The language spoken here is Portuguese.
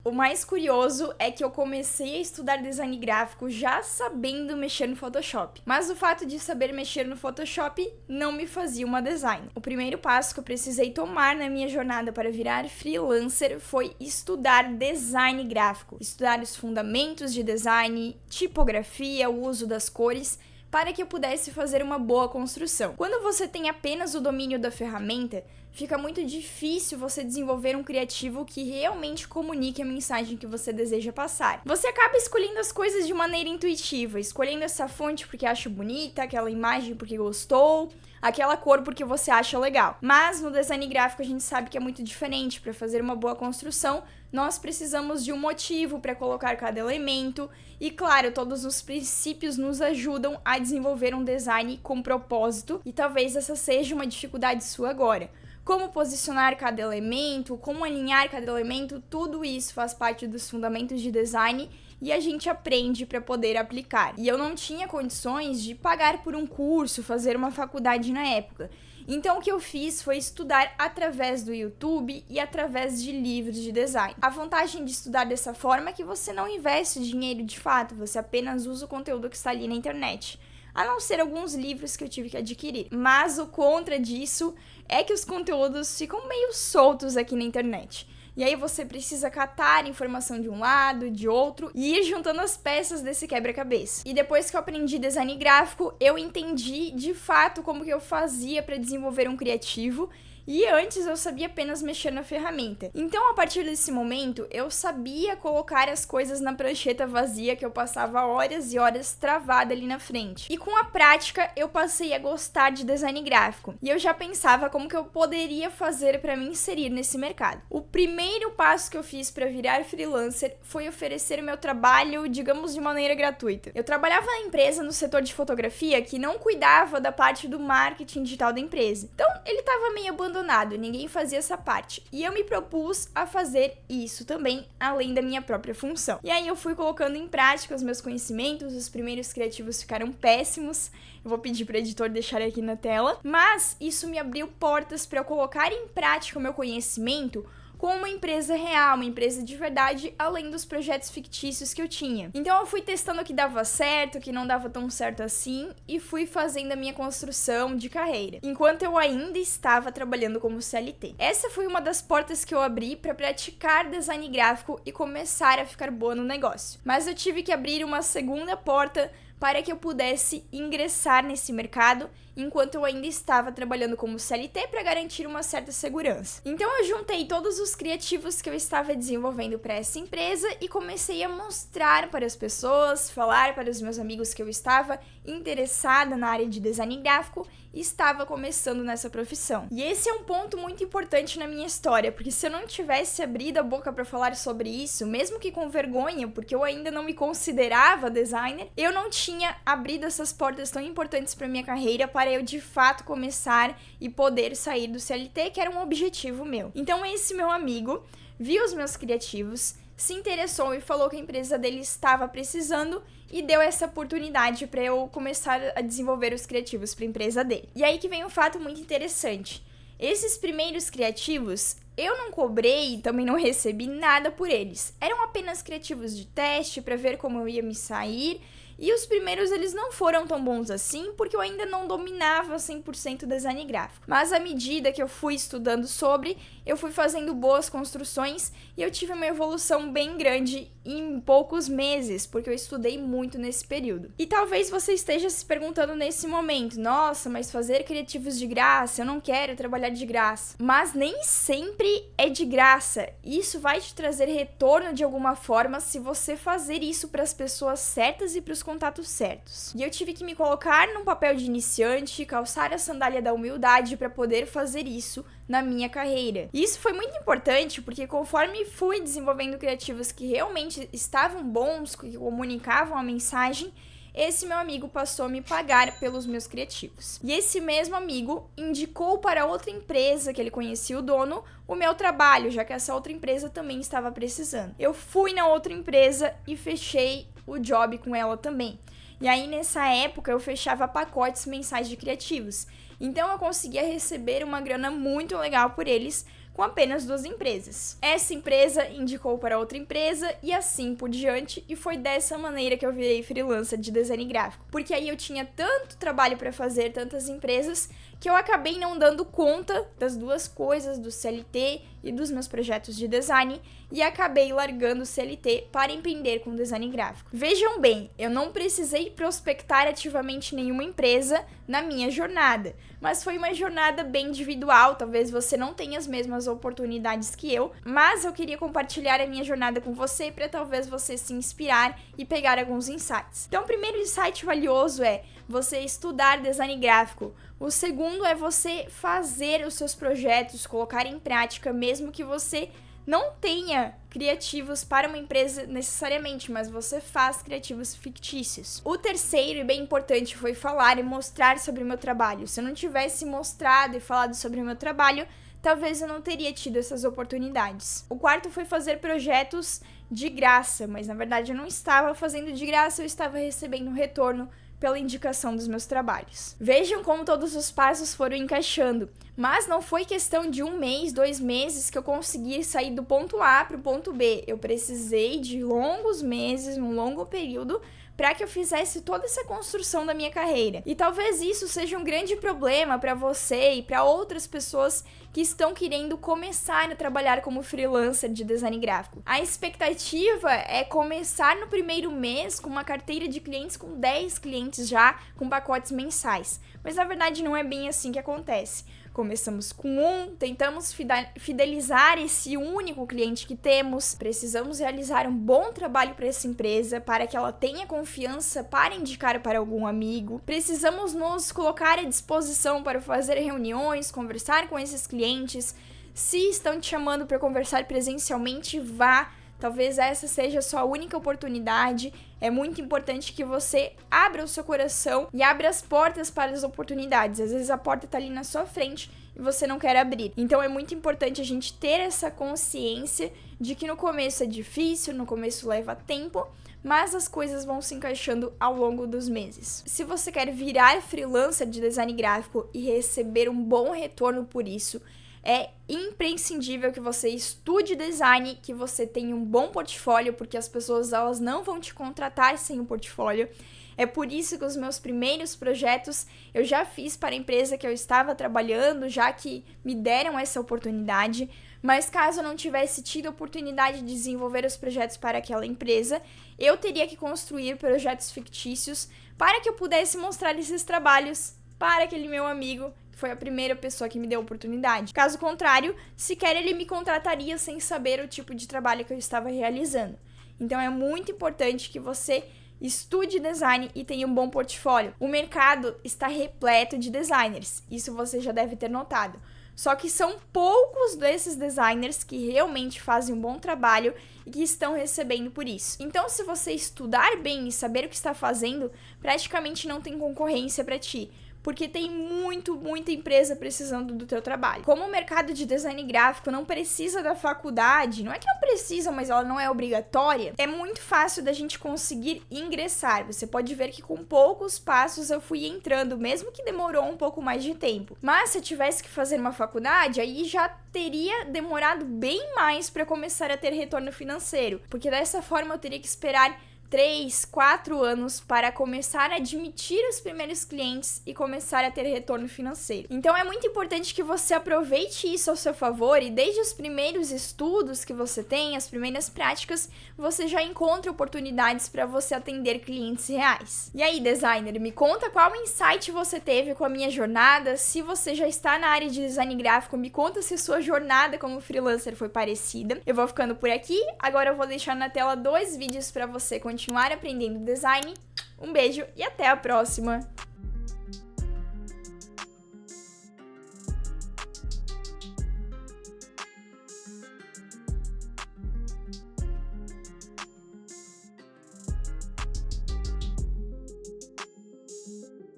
O mais curioso é que eu comecei a estudar design gráfico já sabendo mexer no Photoshop. Mas o fato de saber mexer no Photoshop não me fazia uma designer. O primeiro passo que eu precisei tomar na minha jornada para virar freelancer foi estudar design gráfico. Estudar os fundamentos de design, tipografia, o uso das cores, para que eu pudesse fazer uma boa construção. Quando você tem apenas o domínio da ferramenta, fica muito difícil você desenvolver um criativo que realmente comunique a mensagem que você deseja passar. Você acaba escolhendo as coisas de maneira intuitiva, escolhendo essa fonte porque acha bonita, aquela imagem porque gostou, aquela cor porque você acha legal. Mas no design gráfico a gente sabe que é muito diferente. Para fazer uma boa construção, nós precisamos de um motivo para colocar cada elemento e, claro, todos os princípios nos ajudam a desenvolver um design com propósito e talvez essa seja uma dificuldade sua agora. Como posicionar cada elemento, como alinhar cada elemento, tudo isso faz parte dos fundamentos de design e a gente aprende para poder aplicar. E eu não tinha condições de pagar por um curso, fazer uma faculdade na época. Então o que eu fiz foi estudar através do YouTube e através de livros de design. A vantagem de estudar dessa forma é que você não investe dinheiro de fato, você apenas usa o conteúdo que está ali na internet. A não ser alguns livros que eu tive que adquirir. Mas o contra disso é que os conteúdos ficam meio soltos aqui na internet. E aí você precisa catar informação de um lado, de outro e ir juntando as peças desse quebra-cabeça. E depois que eu aprendi design gráfico, eu entendi de fato como que eu fazia para desenvolver um criativo. E antes eu sabia apenas mexer na ferramenta. Então, a partir desse momento, eu sabia colocar as coisas na prancheta vazia que eu passava horas e horas travada ali na frente. E com a prática, eu passei a gostar de design gráfico. E eu já pensava como que eu poderia fazer para me inserir nesse mercado. O primeiro passo que eu fiz para virar freelancer foi oferecer o meu trabalho, digamos, de maneira gratuita. Eu trabalhava na empresa no setor de fotografia que não cuidava da parte do marketing digital da empresa. Então, ele estava meio abandonado, ninguém fazia essa parte. E eu me propus a fazer isso também, além da minha própria função. E aí eu fui colocando em prática os meus conhecimentos, os primeiros criativos ficaram péssimos, eu vou pedir para o editor deixar aqui na tela, mas isso me abriu portas para eu colocar em prática o meu conhecimento com uma empresa real, uma empresa de verdade, além dos projetos fictícios que eu tinha. Então eu fui testando o que dava certo, o que não dava tão certo assim, e fui fazendo a minha construção de carreira, enquanto eu ainda estava trabalhando como CLT. Essa foi uma das portas que eu abri para praticar design gráfico e começar a ficar boa no negócio. Mas eu tive que abrir uma segunda porta para que eu pudesse ingressar nesse mercado enquanto eu ainda estava trabalhando como CLT para garantir uma certa segurança. Então eu juntei todos os criativos que eu estava desenvolvendo para essa empresa e comecei a mostrar para as pessoas, falar para os meus amigos que eu estava interessada na área de design gráfico e estava começando nessa profissão. E esse é um ponto muito importante na minha história, porque se eu não tivesse abrido a boca para falar sobre isso, mesmo que com vergonha, porque eu ainda não me considerava designer, eu não tinha abrido essas portas tão importantes para minha carreira para eu de fato começar e poder sair do CLT, que era um objetivo meu. Então esse meu amigo viu os meus criativos, se interessou e falou que a empresa dele estava precisando e deu essa oportunidade para eu começar a desenvolver os criativos para a empresa dele. E aí que vem um fato muito interessante. Esses primeiros criativos, eu não cobrei e também não recebi nada por eles. Eram apenas criativos de teste para ver como eu ia me sair. E os primeiros eles não foram tão bons assim, porque eu ainda não dominava 100% design gráfico. Mas à medida que eu fui estudando sobre, eu fui fazendo boas construções e eu tive uma evolução bem grande em poucos meses, porque eu estudei muito nesse período. E talvez você esteja se perguntando nesse momento, nossa, mas fazer criativos de graça, eu não quero trabalhar de graça. Mas nem sempre é de graça. Isso vai te trazer retorno de alguma forma se você fazer isso para as pessoas certas e para os contatos certos. E eu tive que me colocar num papel de iniciante, calçar a sandália da humildade para poder fazer isso na minha carreira. E isso foi muito importante porque conforme fui desenvolvendo criativos que realmente estavam bons, que comunicavam a mensagem, esse meu amigo passou a me pagar pelos meus criativos. E esse mesmo amigo indicou para outra empresa que ele conhecia o dono o meu trabalho, já que essa outra empresa também estava precisando. Eu fui na outra empresa e fechei o job com ela também. E aí nessa época eu fechava pacotes mensais de criativos. Então eu conseguia receber uma grana muito legal por eles, com apenas 2 empresas. Essa empresa indicou para outra empresa e assim por diante, e foi dessa maneira que eu virei freelancer de design gráfico. Porque aí eu tinha tanto trabalho para fazer, tantas empresas, que eu acabei não dando conta das 2 coisas, do CLT e dos meus projetos de design, e acabei largando o CLT para empreender com design gráfico. Vejam bem, eu não precisei prospectar ativamente nenhuma empresa na minha jornada, mas foi uma jornada bem individual. Talvez você não tenha as mesmas oportunidades que eu, mas eu queria compartilhar a minha jornada com você para talvez você se inspirar e pegar alguns insights. Então, o primeiro insight valioso é você estudar design gráfico. O segundo é você fazer os seus projetos, colocar em prática, mesmo que você não tenha criativos para uma empresa necessariamente, mas você faz criativos fictícios. O terceiro, e bem importante, foi falar e mostrar sobre o meu trabalho. Se eu não tivesse mostrado e falado sobre o meu trabalho, talvez eu não teria tido essas oportunidades. O quarto foi fazer projetos de graça, mas na verdade eu não estava fazendo de graça, eu estava recebendo um retorno pela indicação dos meus trabalhos. Vejam como todos os passos foram encaixando, mas não foi questão de 1 mês, 2 meses que eu consegui sair do ponto A para o ponto B. Eu precisei de longos meses, um longo período, para que eu fizesse toda essa construção da minha carreira. E talvez isso seja um grande problema para você e para outras pessoas que estão querendo começar a trabalhar como freelancer de design gráfico. A expectativa é começar no primeiro mês com uma carteira de clientes com 10 clientes já, com pacotes mensais. Mas na verdade não é bem assim que acontece. Começamos com 1, tentamos fidelizar esse único cliente que temos, precisamos realizar um bom trabalho para essa empresa, para que ela tenha confiança para indicar para algum amigo, precisamos nos colocar à disposição para fazer reuniões, conversar com esses clientes. Se estão te chamando para conversar presencialmente, vá. Talvez essa seja a sua única oportunidade. É muito importante que você abra o seu coração e abra as portas para as oportunidades. Às vezes a porta está ali na sua frente e você não quer abrir. Então é muito importante a gente ter essa consciência de que no começo é difícil, no começo leva tempo, mas as coisas vão se encaixando ao longo dos meses. Se você quer virar freelancer de design gráfico e receber um bom retorno por isso, é imprescindível que você estude design, que você tenha um bom portfólio, porque as pessoas elas não vão te contratar sem um portfólio. É por isso que os meus primeiros projetos eu já fiz para a empresa que eu estava trabalhando, já que me deram essa oportunidade. Mas caso eu não tivesse tido a oportunidade de desenvolver os projetos para aquela empresa, eu teria que construir projetos fictícios para que eu pudesse mostrar esses trabalhos para aquele meu amigo, que foi a primeira pessoa que me deu a oportunidade. Caso contrário, sequer ele me contrataria sem saber o tipo de trabalho que eu estava realizando. Então é muito importante que você estude design e tenha um bom portfólio. O mercado está repleto de designers, isso você já deve ter notado. Só que são poucos desses designers que realmente fazem um bom trabalho e que estão recebendo por isso. Então, se você estudar bem e saber o que está fazendo, praticamente não tem concorrência para ti, porque tem muita empresa precisando do teu trabalho. Como o mercado de design gráfico não precisa da faculdade, não é que não precisa, mas ela não é obrigatória, é muito fácil da gente conseguir ingressar. Você pode ver que com poucos passos eu fui entrando, mesmo que demorou um pouco mais de tempo. Mas se eu tivesse que fazer uma faculdade, aí já teria demorado bem mais para começar a ter retorno financeiro, porque dessa forma eu teria que esperar 3, 4 anos para começar a admitir os primeiros clientes e começar a ter retorno financeiro. Então é muito importante que você aproveite isso ao seu favor e desde os primeiros estudos que você tem, as primeiras práticas, você já encontra oportunidades para você atender clientes reais. E aí, designer, me conta qual insight você teve com a minha jornada. Se você já está na área de design gráfico, me conta se sua jornada como freelancer foi parecida. Eu vou ficando por aqui. Agora eu vou deixar na tela 2 vídeos para você continuar aprendendo design. Um beijo e até a próxima!